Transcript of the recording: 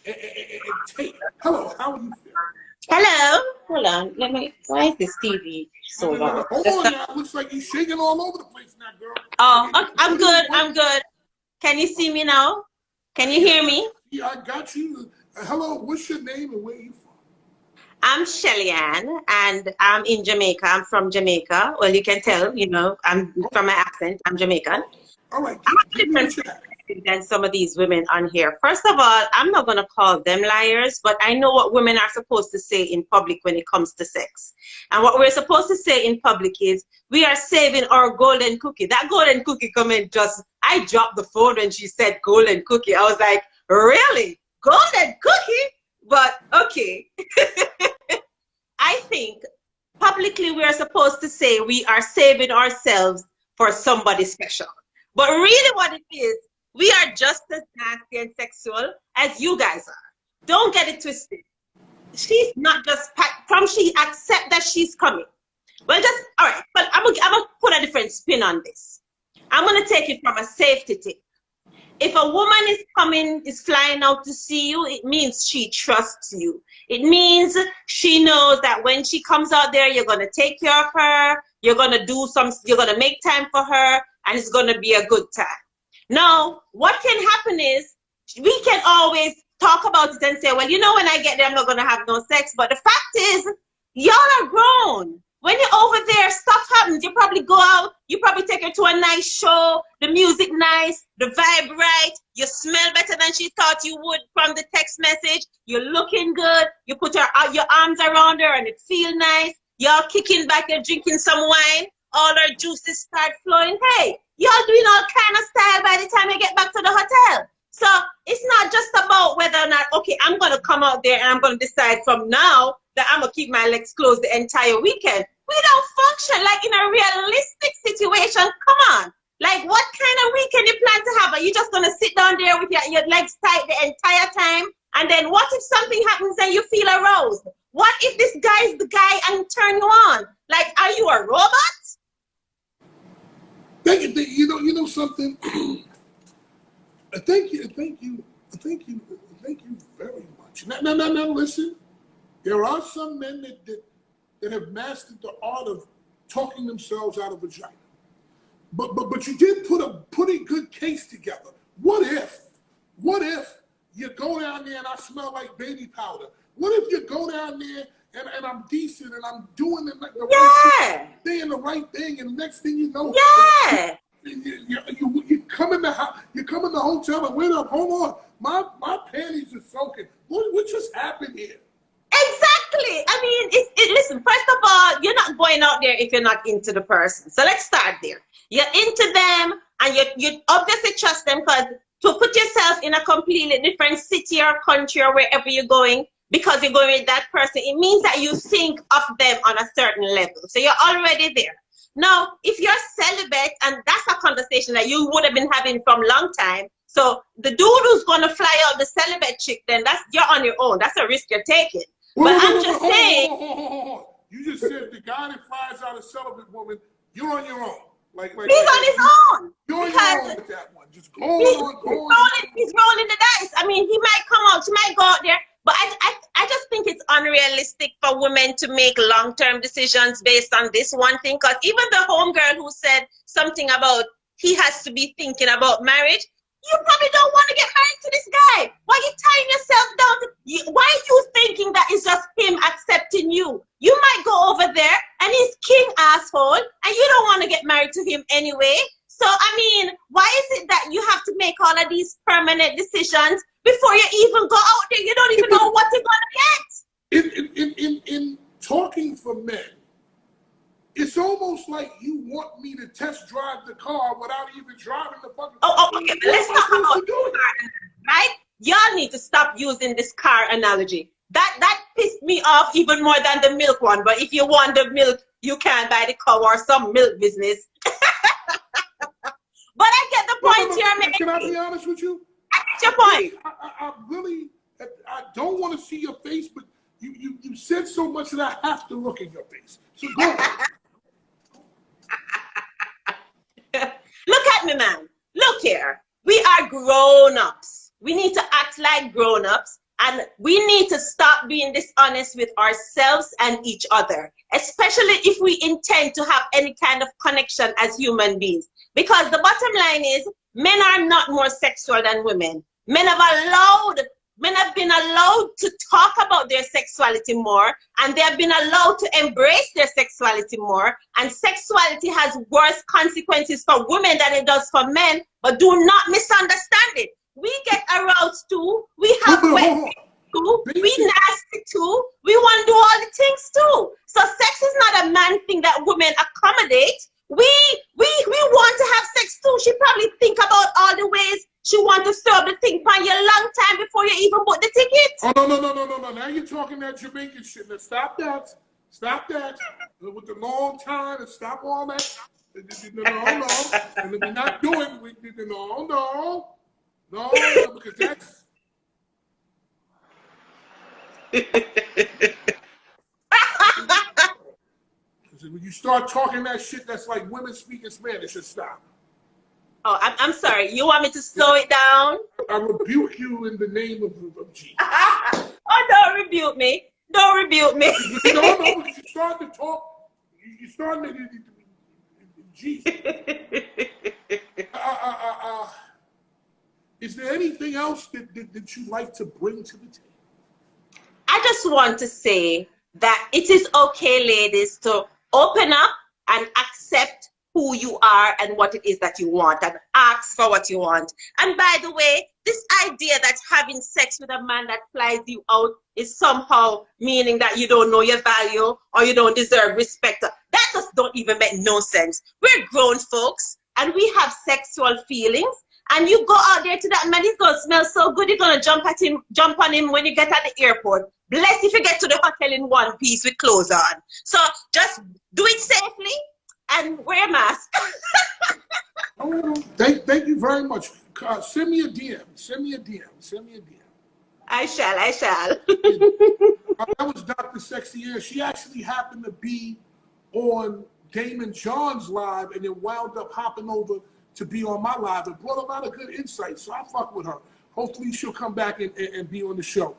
and take. Hello, how are you feeling? Hello. Hold on. Let me. Why is this TV so long? Hold on now. It looks like you're shaking all over the place now, girl. Oh, okay, I'm good. I'm good. Can you see me now? Can you hear me? Yeah, I got you. Hello, what's your name and where are you from? I'm Shelly Ann, and I'm in Jamaica. I'm from Jamaica. Well, you can tell, I'm from my accent. I'm Jamaican. All right, I'm a give me different a chat. than some of these women on here. First of all, I'm not going to call them liars, but I know what women are supposed to say in public when it comes to sex. And what we're supposed to say in public is, we are saving our golden cookie. That golden cookie comment I dropped the phone when she said golden cookie. I was like, really? Golden cookie? But okay. I think publicly we are supposed to say we are saving ourselves for somebody special. But really what it is, we are just as nasty and sexual as you guys are. Don't get it twisted. She's not just, she accept that she's coming. Well, just, all right, but I'm gonna put a different spin on this. I'm gonna take it from a safety tip. If a woman is flying out to see you, it means she trusts you. It means she knows that when she comes out there, you're gonna take care of her, you're gonna make time for her, and it's gonna be a good time. Now, what can happen is, we can always talk about it and say, well, when I get there, I'm not gonna have no sex, but the fact is, y'all are grown. When you're over there, stuff happens. You probably go out, you probably take her to a nice show, the music nice, the vibe right, you smell better than she thought you would from the text message, you're looking good, you put your arms around her and it feels nice, y'all kicking back, you're drinking some wine, all her juices start flowing. Hey, y'all doing all kind of style by the time you get back to the hotel. So it's not just about whether or not, okay, I'm going to come out there and I'm going to decide from now that I'm going to keep my legs closed the entire weekend. We don't function like in a realistic situation. Come on. Like, what kind of weekend you plan to have? Are you just going to sit down there with your legs tight the entire time? And then what if something happens and you feel aroused? What if this guy is the guy and turn you on? Like, are you a robot? You know something? Thank you very much. Now, listen. There are some men that have mastered the art of talking themselves out of vagina. But you did put a pretty good case together. What if you go down there and I smell like baby powder? What if you go down there and I'm decent and I'm doing the right thing, saying the right thing, and the next thing you know, you come in the house, you come in the hotel and wait up, hold on, my panties are soaking. What just happened here? Exactly. I mean, listen, first of all, you're not going out there if you're not into the person. So let's start there. You're into them and you obviously trust them, because to put yourself in a completely different city or country or wherever you're going, because you're going with that person, it means that you think of them on a certain level. So you're already there. Now, if you're celibate, and that's a conversation that you would have been having from a long time, so the dude who's going to fly out the celibate chick, then you're on your own. That's a risk you're taking. But I'm just saying. You just said the guy that flies out a celibate woman, you're on your own. Like he's on his own. You're on your own with that one. Just go on. He's rolling the dice. I mean, he might come out, she might go out there. But I just think it's unrealistic for women to make long-term decisions based on this one thing. Because even the homegirl who said something about he has to be thinking about marriage, you probably don't want to get married to this guy. Why are you tying yourself down? Why are you thinking that it's just him accepting you? You might go over there and he's king asshole and you don't want to get married to him anyway. So, I mean, why is it that you have to make all of these permanent decisions before you even go out there? You don't even know what you're going to get. In talking for men, it's almost like you want me to test drive the car without even driving the fucking car. Okay, but let's talk about the car, right? Y'all need to stop using this car analogy. That pissed me off even more than the milk one. But if you want the milk, you can buy the cow or some milk business. But I get the point you're making. Can I be honest with you? I get your point. I don't want to see your face, but you said so much that I have to look in your face. So go ahead. Look at me, man. Look here. We are grown-ups. We need to act like grown-ups And we need to stop being dishonest with ourselves and each other, especially if we intend to have any kind of connection as human beings. Because the bottom line is, men are not more sexual than women. Men have been allowed to talk about their sexuality more, and they have been allowed to embrace their sexuality more. And sexuality has worse consequences for women than it does for men, but do not misunderstand it. We get aroused too, we have wet too, we nasty too, we want to do all the things too. So sex is not a man thing that women accommodate. We want to have sex too. She probably think about all the ways she want to serve the thing for you a long time before you even bought the ticket. Oh, no. Now you're talking that Jamaican shit. Now stop that. Stop that. With the long time, and stop all that. No. And we're not doing it. No, because that's... When you start talking that shit, that's like women speaking Spanish, just stop. Oh, I'm sorry. You want me to slow it down? I rebuke you in the name of Jesus. Oh, don't rebuke me. Don't rebuke me. No, because you start to talk. You start to... Jesus. Is there anything else that you like to bring to the table? I just want to say that it is okay, ladies, to open up and accept who you are and what it is that you want, and ask for what you want. And by the way, this idea that having sex with a man that flies you out is somehow meaning that you don't know your value or you don't deserve respect, that just don't even make no sense. We're grown folks and we have sexual feelings. And you go out there to that man, he's gonna smell so good, you're gonna jump on him when you get at the airport. Bless if you get to the hotel in one piece with clothes on. So just do it safely and wear a mask. Thank you very much. Send me a DM. I shall. That was Dr. Sexy Air. She actually happened to be on Damon John's live and then wound up hopping over to be on my live. It brought a lot of good insights, so I fuck with her. Hopefully she'll come back and be on the show.